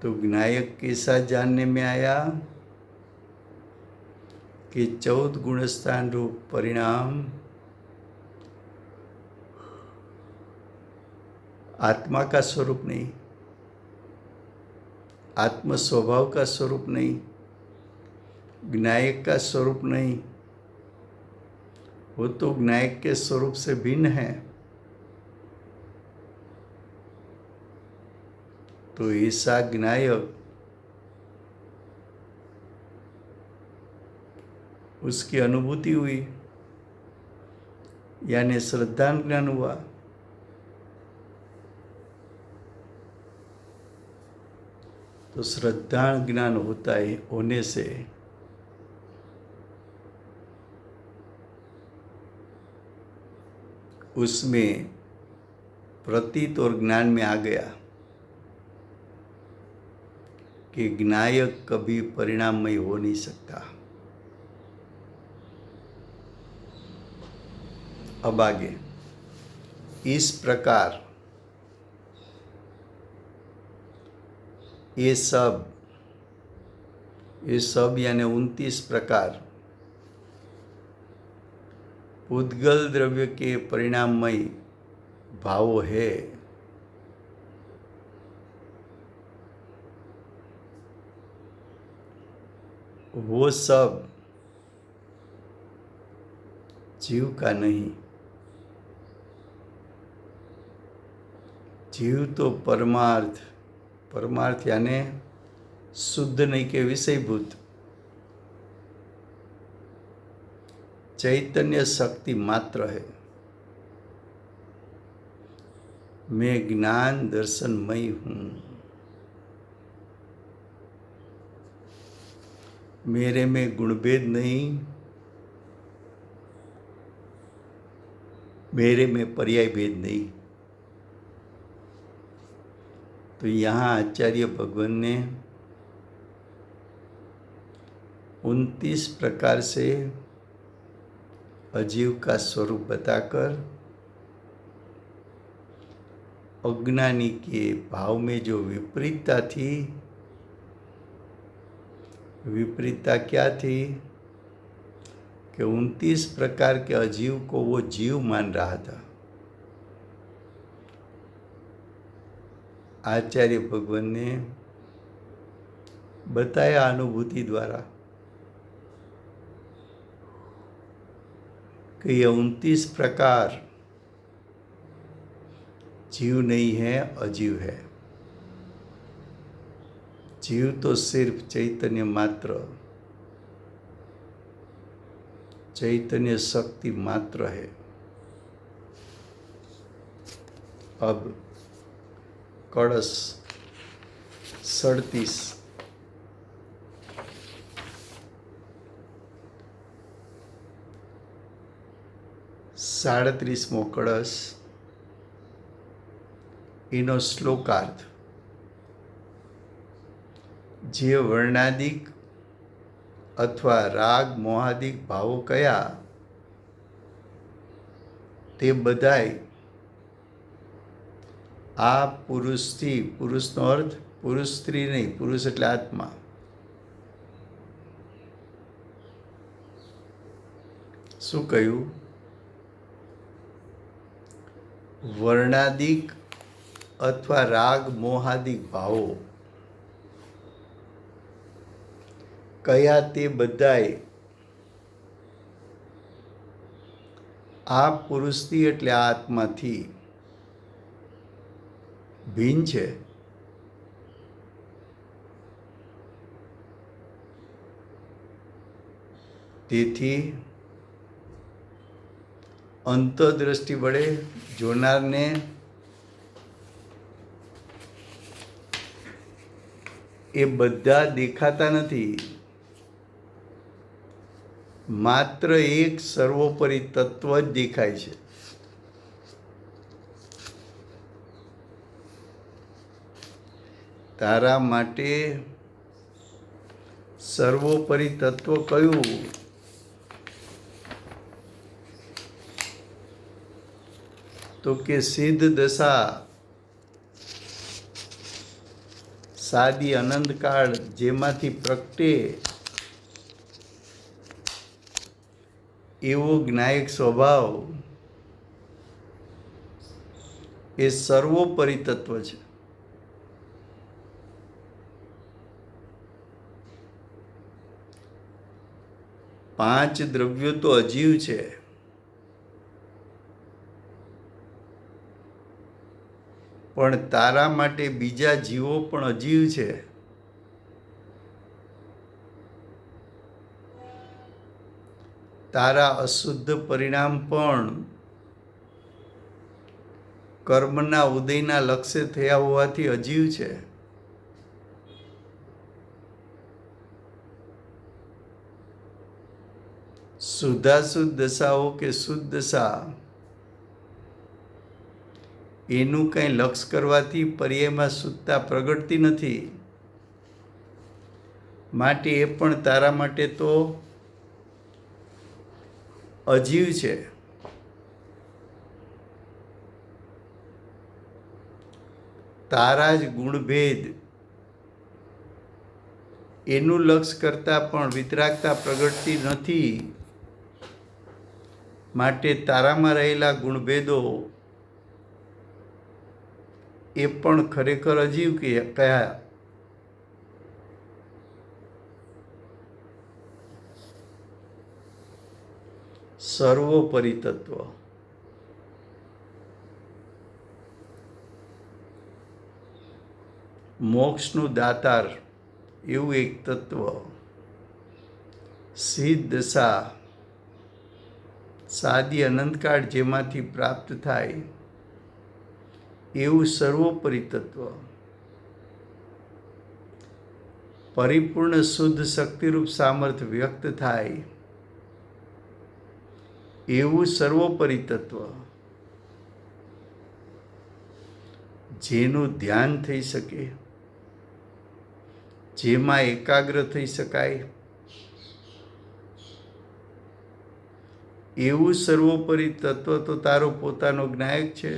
तो ज्ञायक के साथ जानने में आया कि 14 गुणस्थान रूप परिणाम आत्मा का स्वरूप नहीं, आत्म स्वभाव का स्वरूप नहीं, ज्ञायक का स्वरूप नहीं, वो तो ज्ञायक के स्वरूप से भिन्न है. तो ऐसा ज्ञायक उसकी अनुभूति हुई, यानी श्रद्धा ज्ञान हुआ। तो श्रद्धा ज्ञान होता है, होने से उसमें प्रतीत और ज्ञान में आ गया कि ज्ञायक कभी परिणाममय हो नहीं सकता। अब आगे इस प्रकार ये सब यानी 29 प्रकार उद्गल द्रव्य के परिणाममय भाव है। वो सब जीव का नहीं। जीव तो परमार्थ यानी शुद्ध नहीं के विषयभूत चैतन्य शक्ति मात्र है। मैं ज्ञान दर्शनमय हूँ। मेरे में गुणभेद नहीं, मेरे में पर्याय भेद नहीं। तो यहाँ आचार्य भगवान ने 29 प्रकार से अजीव का स्वरूप बताकर अज्ञानी के भाव में जो विपरीतता थी, विपरीतता क्या थी कि 29 प्रकार के अजीव को वो जीव मान रहा था। आचार्य भगवान ने बताया अनुभूति द्वारा कि ये 29 प्रकार जीव नहीं है, अजीव है। जीव तो सिर्फ चैतन्य मात्र, चैतन्य शक्ति मात्र है। अब कड़स 37 37મો કળશ એનો શ્લોકાર્થ જે વર્ણાદિક અથવા રાગ મોહાદિક ભાવો કયા તે બધાય આ પુરુષથી, પુરુષનો અર્થ પુરુષ સ્ત્રી નહીં, પુરુષ એટલે આત્મા, શું કહ્યું? વર્ણાદિક અથવા રાગ મોહાદિક ભાવો કયા તે બધાય આ પુરુષથી એટલે આ આત્માથી ભિન્ન છે। તેથી અંતરદ્રષ્ટિ વડે જોનારને એ બધા દેખાતા નથી, માત્ર એક સર્વોપરી તત્વ જ દેખાય છે। તારા માટે સર્વોપરી તત્વ કયું? તો કે સિદ્ધ દશા, સાદી અનંતકાળ જેમાંથી પ્રગટે એવો જ્ઞાયક સ્વભાવ એ સર્વોપરી તત્વ છે। પાંચ દ્રવ્યો તો અજીવ છે, પણ તારા માટે બીજા જીવો પણ અજીવ છે। તારા અશુદ્ધ પરિણામ પણ કર્મના ઉદયના લક્ષ્ય થયા હોવાથી અજીવ છે. શુદ્ધાશુદ્ધ દશાઓ કે શુદ્ધ દશા એનું કંઈ લક્ષ કરવાથી પર્યાયમાં શુદ્ધતા પ્રગટતી નથી. માટે એ પણ તારા માટે તો અજીવ છે. તારા જ ગુણભેદ એનું લક્ષ કરતાં પણ વિતરાગતા પ્રગટતી નથી. માટે તારામાં રહેલા ગુણભેદો એ પણ ખરેખર અજીવ કયા. સર્વોપરી તત્વ મોક્ષનું દાતાર એવું એક તત્વ, સિદ્ધ દશા સાદી અનંતકાળ જેમાંથી પ્રાપ્ત થાય એવું સર્વોપરી તત્વ, પરિપૂર્ણ શુદ્ધ શક્તિરૂપ સામર્થ્ય વ્યક્ત થાય એવું સર્વોપરી તત્વ, જેનું ધ્યાન થઈ શકે, જેમાં એકાગ્ર થઈ શકાય એવું સર્વોપરી તત્વ તો તારો પોતાનો જ્ઞાયક છે.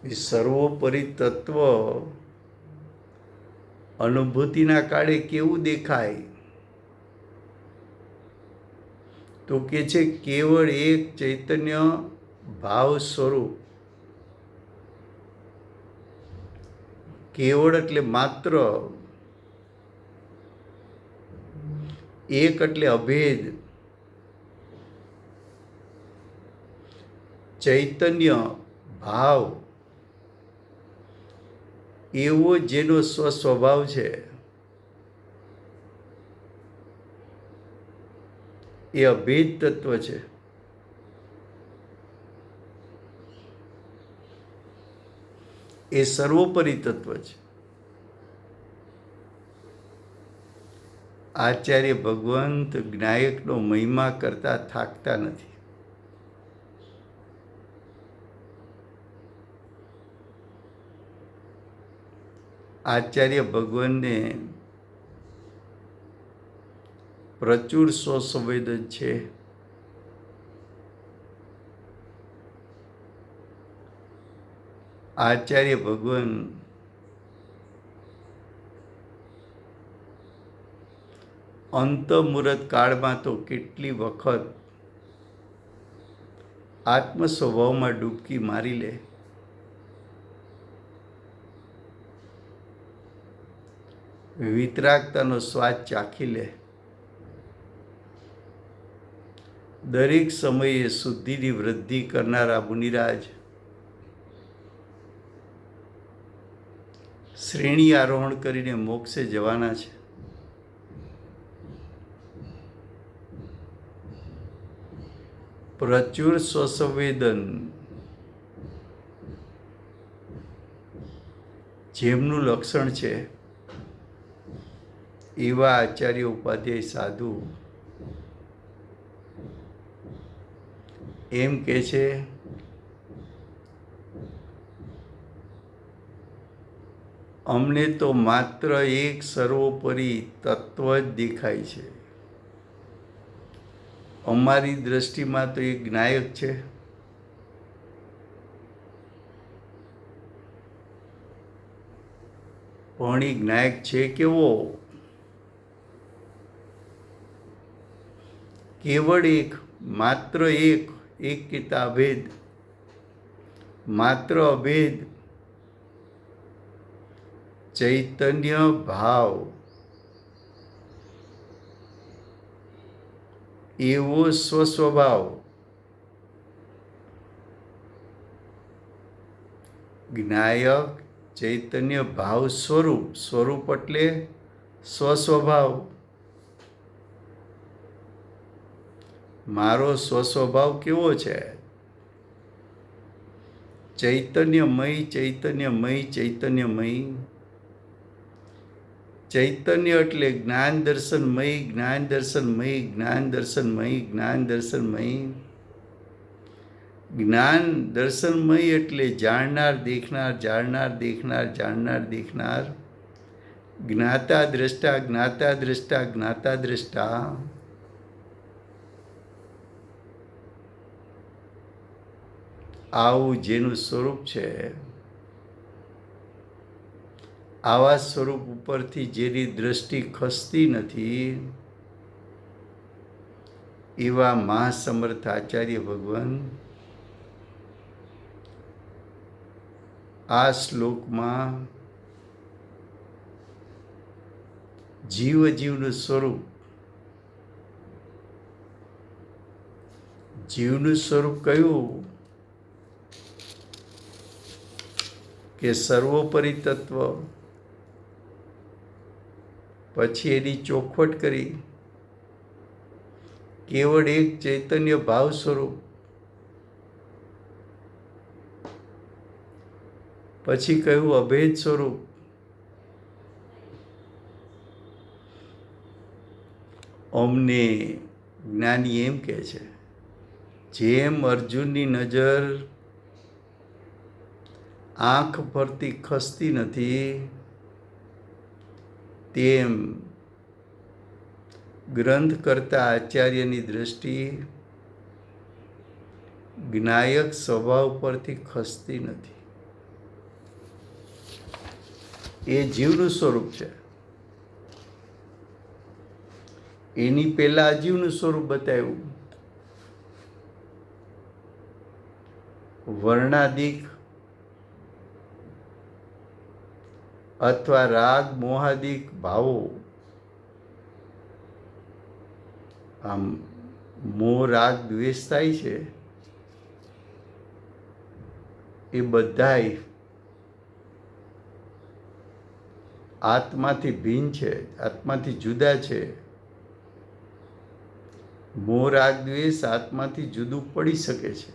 એ સર્વોપરી તત્વ અનુભૂતિના કાળે કેવું દેખાય? તો કે છે કેવળ એક ચૈતન્ય ભાવ સ્વરૂપ. કેવળ એટલે માત્ર, એક એટલે અભેદ, ચૈતન્ય ભાવ એવો જેનો સ્વસ્વભાવ છે એ અભેદ તત્વ છે. એ સર્વોપરી તત્વ છે. આચાર્ય ભગવંત જ્ઞાયકનો મહિમા કરતા થાકતા નથી. આચાર્ય ભગવાનને પ્રચુર સ્વસંવેદન છે. આચાર્ય ભગવાન અંતમુહૂર્ત કાળમાં તો કેટલી વખત આત્મ સ્વભાવમાં ડૂબકી મારી લે. વિતરાગતાનો સ્વાદ ચાખી લે. દરેક સમયે શુદ્ધિની વૃદ્ધિ કરનારા મુનિરાજ શ્રેણી આરોહણ કરીને મોક્ષે જવાના છે. પ્રચુર સ્વસંવેદન જેમનું લક્ષણ છે એવા આચાર્ય ઉપાધ્યાય સાધુ એમ કે છે અમને તો માત્ર એક સર્વોપરી તત્વ જ દેખાય છે. અમારી દ્રષ્ટિમાં તો એક જ્ઞાયક છે. પણ એ જ્ઞાયક છે કેવો? કેવળ એક, માત્ર એક, એક કેતા અભેદ, માત્ર અભેદ, ચૈતન્ય ભાવ એવો સ્વસ્વભાવ, જ્ઞાયક ચૈતન્ય ભાવ સ્વરૂપ, સ્વરૂપ એટલે સ્વસ્વભાવ. મારો સ્વસ્વભાવ કેવો છે? ચૈતન્યમય, ચૈતન્યમય, ચૈતન્યમય. ચૈતન્ય એટલે જ્ઞાન દર્શનમય, જ્ઞાન દર્શનમય, જ્ઞાન દર્શનમય, જ્ઞાન દર્શનમય. જ્ઞાન દર્શનમય એટલે જાણનાર, દેખનાર, જાણનાર, દેખનાર, જાણનાર, દેખનાર. જ્ઞાતા દ્રષ્ટા, જ્ઞાતા દ્રષ્ટા, જ્ઞાતા દ્રષ્ટા. આવું જેનું સ્વરૂપ છે, આવા સ્વરૂપ ઉપરથી જેની દ્રષ્ટિ ખસતી નથી, એવા મહાસમર્થ આચાર્ય ભગવાન આ શ્લોકમાં જીવનું સ્વરૂપ, જીવનું સ્વરૂપ કયું? કે સર્વોપરી તત્વ. પછી એની ચોખવટ કરી, કેવળ એક ચૈતન્ય ભાવ સ્વરૂપ. પછી કહ્યું અભેદ સ્વરૂપ. અમને જ્ઞાની એમ કહે છે, જેમ અર્જુનની નજર આંખ પરથી ખસતી નથી, તેમ ગ્રંથ કરતા આચાર્યની દ્રષ્ટિ જ્ઞાયક સ્વભાવ પરથી ખસતી નથી. એ જીવનું સ્વરૂપ છે. એની પહેલા અજીવનું સ્વરૂપ બતાવ્યું. વર્ણાદિક અથવા રાગ મોહાદિક ભાવો, આમ મોહ રાગ દ્વેષ થાય છે, એ બધાય આત્માથી ભિન્ન છે, આત્માથી જુદા છે. મોહ રાગ દ્વેષ આત્માથી જુદું પડી શકે છે.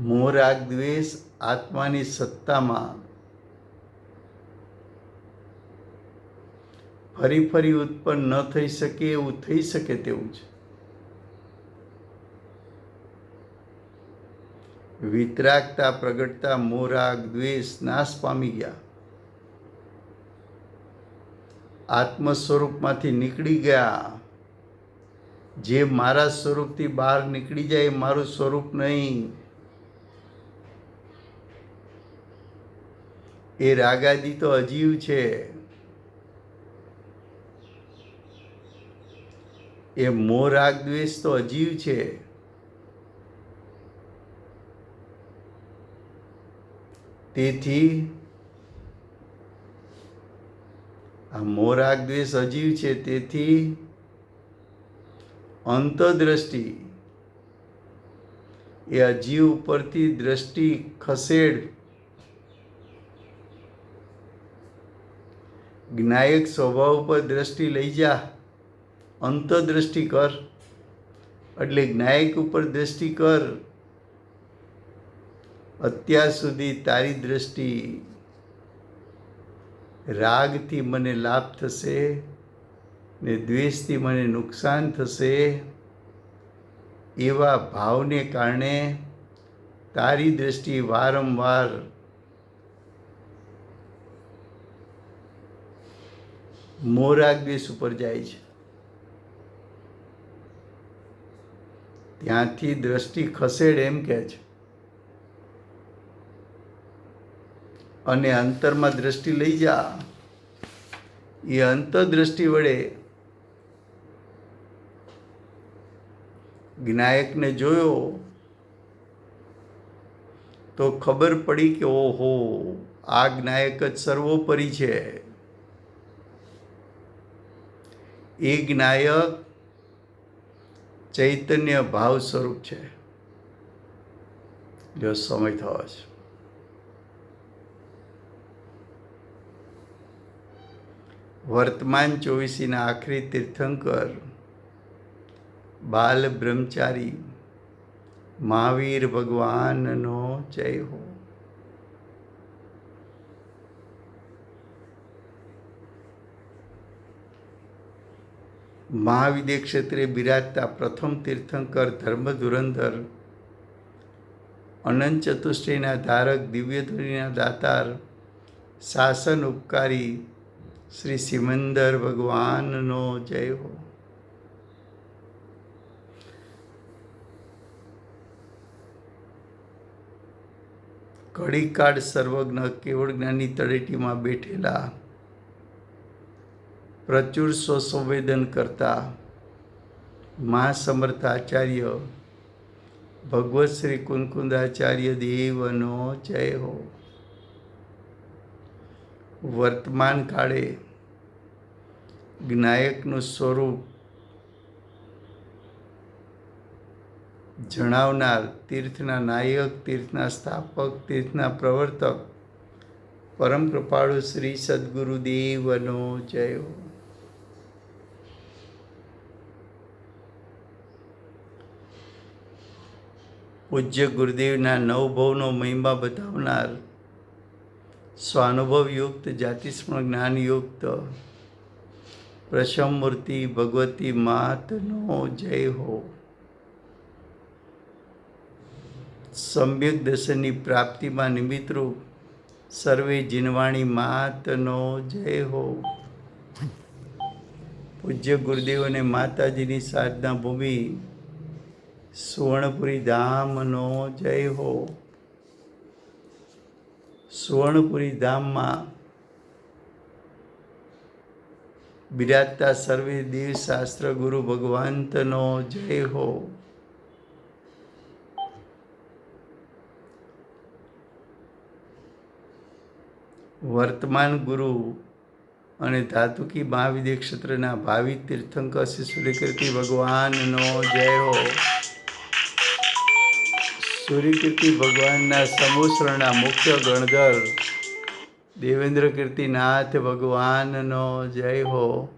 મોહ રાગ દ્વેષ આત્માની સત્તામાં ફરી ફરી ઉત્પન્ન ન થઈ શકે એવું થઈ શકે તેવું છે. વિતરાગતા પ્રગટતા મોહ રાગ દ્વેષ નાશ પામી ગયા, આત્મ સ્વરૂપમાંથી નીકળી ગયા. જે મારા સ્વરૂપથી બહાર નીકળી જાય એ મારું સ્વરૂપ નહીં. એ રાગાદી તો અજીવ છે. એ મોહ રાગ દ્વેષ તો અજીવ છે. તેથી આ મોહ રાગ દ્વેષ અજીવ છે. તેથી અંતદ્રષ્ટિ એ અજીવ ઉપરથી દ્રષ્ટિ ખસેડ, જ્ઞાયક સ્વભાવ પર દ્રષ્ટિ લઈ જા. અંતદ્રષ્ટિ કર એટલે જ્ઞાયક ઉપર દ્રષ્ટિ કર. અત્યાર સુધી તારી દ્રષ્ટિ રાગથી મને લાભ થશે ને દ્વેષથી મને નુકસાન થશે એવા ભાવને કારણે તારી દ્રષ્ટિ વારંવાર મોહ રાગ દ્વેષ ઉપર જાય છે. ત્યાંથી દ્રષ્ટિ ખસેડ એમ કહે છે. અને અંતરમાં દ્રષ્ટિ લઈ જા. એ અંતદ્રષ્ટિ વડે જ્ઞાયકને જોયો તો ખબર પડી કે ઓહો, આ જ્ઞાયક જ સર્વોપરી છે. એ જ્ઞાયક ચૈતન્ય ભાવ સ્વરૂપ છે. જો સમય થયો છે. વર્તમાન ચોવીસીના આખરી તીર્થંકર બાલ બ્રહ્મચારી મહાવીર ભગવાનનો જય હો. મહાવિદ્ય ક્ષેત્રે બિરાજતા પ્રથમ તીર્થંકર ધર્મ ધુરંધર અનંત ચતુષ્ટયના ધારક દિવ્યધુરીના દાતાર શાસન ઉપકારી શ્રી સિમંદર ભગવાનનો જય હો. કડીકાળ સર્વજ્ઞ કેવળ જ્ઞાની તળેટીમાં બેઠેલા પ્રચુર સ્વસંવેદન કરતા મહાસમર્થ આચાર્ય ભગવત શ્રી કુંકુંદાચાર્ય દેવનો જય હો. વર્તમાન કાળે જ્ઞાયકનું સ્વરૂપ જણાવનાર તીર્થના નાયક, તીર્થના સ્થાપક, તીર્થના પ્રવર્તક પરમ કૃપાળુ શ્રી સદગુરુદેવનો જય હો. પૂજ્ય ગુરુદેવના નવભવનો મહિમા બતાવનાર સ્વાનુભવયુક્ત જાતિસ્મરણ જ્ઞાનયુક્ત પ્રશમ મૂર્તિ ભગવતી માતનો જય હો. સમ્યક દર્શનની પ્રાપ્તિમાં નિમિત્તરૂપ સર્વે જીનવાણી માતનો જય હો. પૂજ્ય ગુરુદેવ અને માતાજીની સાધના ભૂમિ સુવર્ણપુરી ધામનો જય હો. સુવર્ણપુરી ધામમાં બિરાજતા સર્વે દેવ શાસ્ત્ર ગુરુ ભગવંતનો જય હો. વર્તમાન ગુરુ અને ધાતુકી મહાવિદ્ય ક્ષેત્રના ભાવિ તીર્થંકર શ્રી સૂર્યકીર્તિ ભગવાનનો જય હો. સૂર્યકીર્તિ ભગવાનના સમૂહશ્રણના મુખ્ય ગણધર દેવેન્દ્ર કીર્તિનાથ ભગવાનનો જય હો.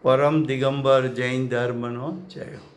પરમ દિગંબર જૈન ધર્મનો જય હો.